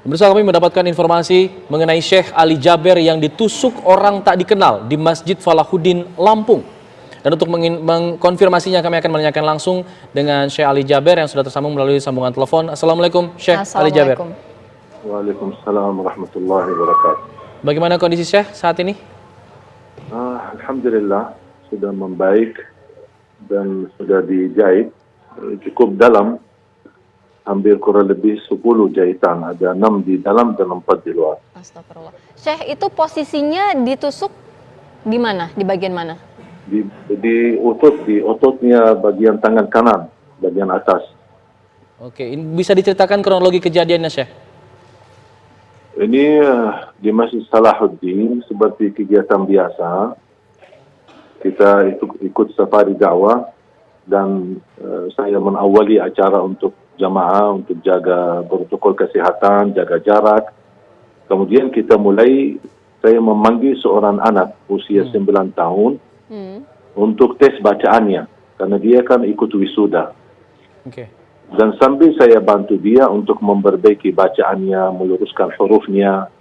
Pemirsa, kami mendapatkan informasi mengenai Syekh Ali Jaber yang ditusuk orang tak dikenal di Masjid Falahuddin, Lampung. Dan untuk mengkonfirmasinya kami akan menanyakan langsung dengan Syekh Ali Jaber yang sudah tersambung melalui sambungan telepon. Assalamualaikum Syekh Ali Jaber. Waalaikumsalam warahmatullahi wabarakatuh. Bagaimana kondisi Syekh saat ini? Alhamdulillah sudah membaik dan sudah dijahit cukup dalam. Hampir kurang lebih 10 jahitan, ada 6 di dalam dan 4 di luar. Astagfirullah. Syekh, itu posisinya ditusuk di mana? Di bagian mana? Di ototnya bagian tangan kanan, bagian atas. Oke, ini bisa diceritakan kronologi kejadiannya Syekh? Ini di Masjid Salahuddin seperti kegiatan biasa. Kita ikut safari dakwah dan saya mengawali acara untuk jamaah untuk jaga protokol kesehatan, jaga jarak. Kemudian kita mulai, saya memanggil seorang anak usia 9 tahun untuk tes bacaannya. Karena dia kan ikut wisuda. Oke. Dan sambil saya bantu dia untuk memperbaiki bacaannya, meluruskan hurufnya.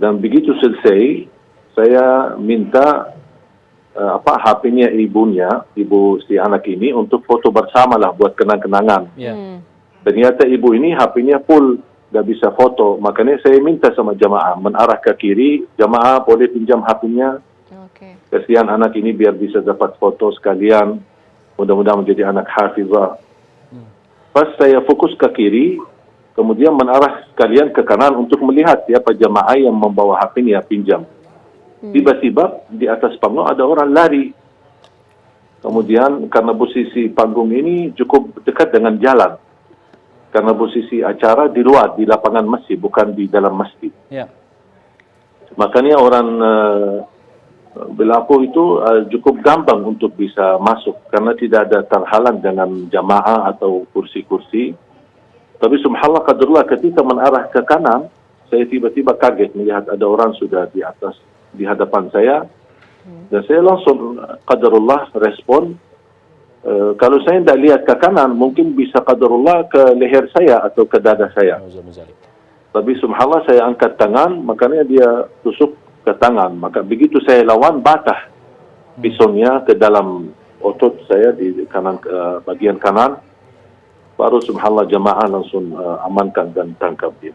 Dan begitu selesai, saya minta HP-nya ibu si anak ini untuk foto bersama lah buat kenang-kenangan. Ternyata ibu ini HP-nya full, gak bisa foto. Makanya saya minta sama jamaah menarah ke kiri, jamaah boleh pinjam HP-nya. Kasihan anak ini biar bisa dapat foto sekalian. Mudah-mudahan menjadi anak hafizah. Pas saya fokus ke kiri, kemudian menarah sekalian ke kanan untuk melihat siapa jamaah yang membawa HP-nya pinjam. Tiba-tiba di atas panggung ada orang lari. Kemudian karena posisi panggung ini cukup dekat dengan jalan. Karena posisi acara di luar, di lapangan masjid, bukan di dalam masjid. Makanya orang Belapo itu cukup gampang untuk bisa masuk. Karena tidak ada terhalang dengan jamaah atau kursi-kursi. Tapi subhanallah qadarullah ketika menarah ke kanan, saya tiba-tiba kaget melihat ada orang sudah di atas, di hadapan saya, dan saya langsung qadarullah respon. Kalau saya tidak lihat ke kanan, mungkin bisa qadarullah ke leher saya atau ke dada saya. Tapi subhanallah saya angkat tangan, makanya dia tusuk ke tangan. Maka begitu saya lawan, batah pisaunya ke dalam otot saya di kanan, bagian kanan. Baru subhanallah jamaah langsung amankan dan tangkap dia.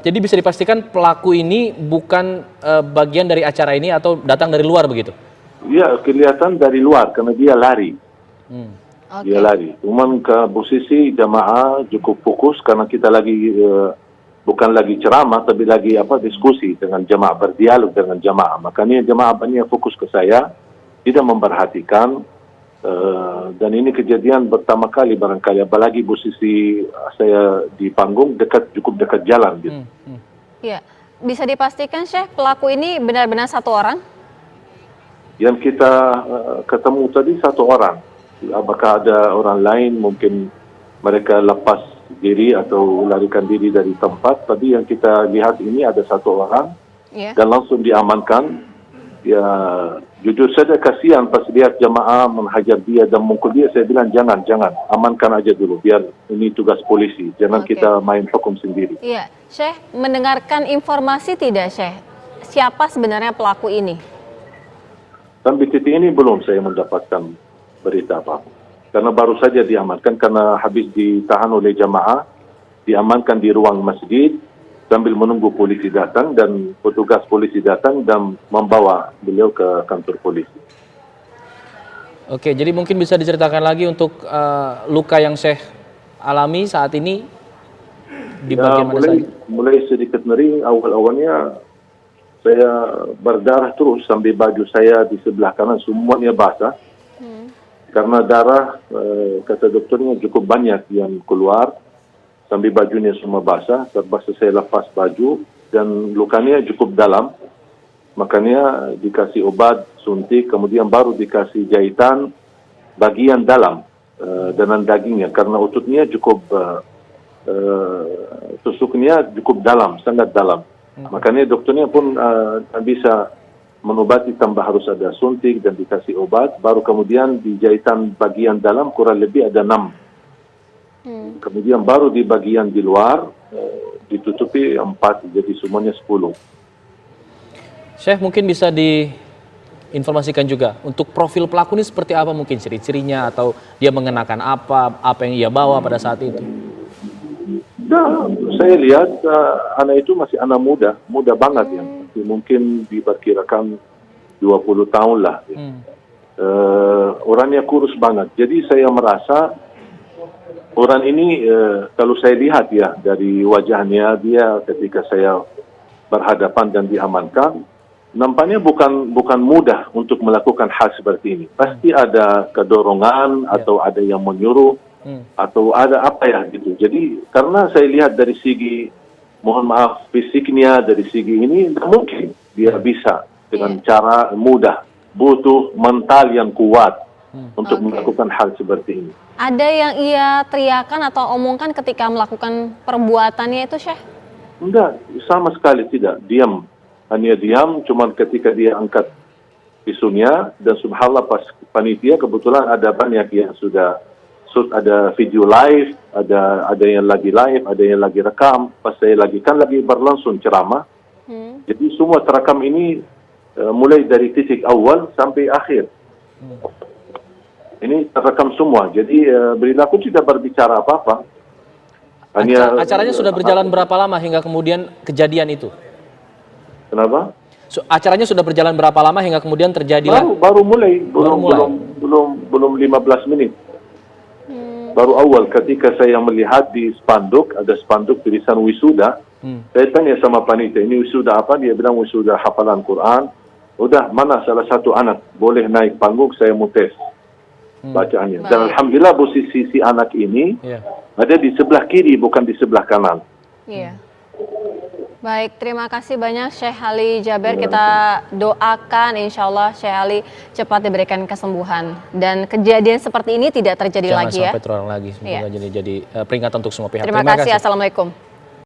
Jadi bisa dipastikan pelaku ini bukan bagian dari acara ini atau datang dari luar begitu? Iya, kelihatan dari luar karena dia lari. Dia lari. Cuman ke posisi jamaah cukup fokus karena kita lagi bukan lagi ceramah tapi lagi diskusi dengan jamaah, berdialog dengan jamaah. Makanya jamaah banyak fokus ke saya, tidak memperhatikan. Dan ini kejadian pertama kali barangkali, apalagi posisi saya di panggung cukup dekat jalan gitu. Iya, bisa dipastikan Syekh pelaku ini benar-benar satu orang? Yang kita ketemu tadi satu orang. Apakah ada orang lain mungkin mereka lepas diri atau larikan diri dari tempat? Tapi yang kita lihat ini ada satu orang dan langsung diamankan. Ya, jujur saja kasihan pas lihat jamaah menghajar dia dan mukul dia, saya bilang jangan, amankan aja dulu, biar ini tugas polisi, jangan kita main hukum sendiri. Iya, Syekh, mendengarkan informasi tidak Syekh, siapa sebenarnya pelaku ini? Sampai titik ini belum saya mendapatkan berita apa, karena baru saja diamankan, karena habis ditahan oleh jamaah, diamankan di ruang masjid, sambil menunggu polisi datang dan petugas polisi datang dan membawa beliau ke kantor polisi. Oke, jadi mungkin bisa diceritakan lagi untuk luka yang Syekh alami saat ini di bagian mana saja? Mulai sedikit nyeri, awal-awalnya saya berdarah terus sampai baju saya di sebelah kanan semuanya basah. Karena darah, kata dokternya cukup banyak yang keluar. Sampai bajunya semua basah, terpaksa saya lepas baju dan lukanya cukup dalam. Makanya dikasih obat, suntik, kemudian baru dikasih jahitan bagian dalam dengan dagingnya. Karena ototnya cukup, tusuknya cukup dalam, sangat dalam. Makanya dokternya pun bisa mengobati tanpa harus ada suntik dan dikasih obat. Baru kemudian di jahitan bagian dalam kurang lebih ada 6 Kemudian baru di bagian di luar ditutupi 4, jadi semuanya 10. Syekh, mungkin bisa diinformasikan juga untuk profil pelaku ini seperti apa, mungkin ciri-cirinya atau dia mengenakan apa yang ia bawa pada saat itu. Nah, saya lihat anak itu masih anak muda banget ya. Mungkin diperkirakan 20 tahun lah. Ya. Orangnya kurus banget. Jadi saya merasa orang ini kalau saya lihat ya dari wajahnya dia ketika saya berhadapan dan diamankan, nampaknya bukan mudah untuk melakukan hal seperti ini. Pasti ada kedorongan atau ada yang menyuruh atau ada apa ya gitu. Jadi karena saya lihat dari segi, mohon maaf, fisiknya, dari segi ini tidak mungkin dia bisa dengan cara mudah. Butuh mental yang kuat untuk melakukan hal seperti ini. Ada yang ia teriakan atau omongkan ketika melakukan perbuatannya itu, Syekh? Enggak, sama sekali tidak. Diam. Hanya diam, cuman ketika dia angkat pisunya, dan subhanallah pas panitia kebetulan ada banyak yang sudah ada video live, ada yang lagi live, ada yang lagi rekam. Pas saya lagi berlangsung ceramah. Jadi semua terekam ini mulai dari titik awal sampai akhir. Ini terekam semua. Jadi beliau aku tidak berbicara apa-apa. Acaranya sudah berjalan berapa lama hingga kemudian kejadian itu? Kenapa? Acaranya sudah berjalan berapa lama hingga kemudian terjadilah? Baru mulai. Belum 15 menit. Baru awal ketika saya melihat di spanduk, ada spanduk tulisan wisuda. Saya tanya sama panitia, ini wisuda apa? Dia bilang wisuda hafalan Quran. Udah, mana salah satu anak boleh naik panggung, saya mau tes bacaannya. Dan alhamdulillah posisi si anak ini ada di sebelah kiri, bukan di sebelah kanan. Iya. Baik, terima kasih banyak Syekh Ali Jaber. Kita doakan insya Allah Syekh Ali cepat diberikan kesembuhan. Dan kejadian seperti ini tidak terjadi lagi ya. Jangan sampai terulang lagi. Semoga jadi peringatan untuk semua pihak. Terima kasih. Assalamualaikum.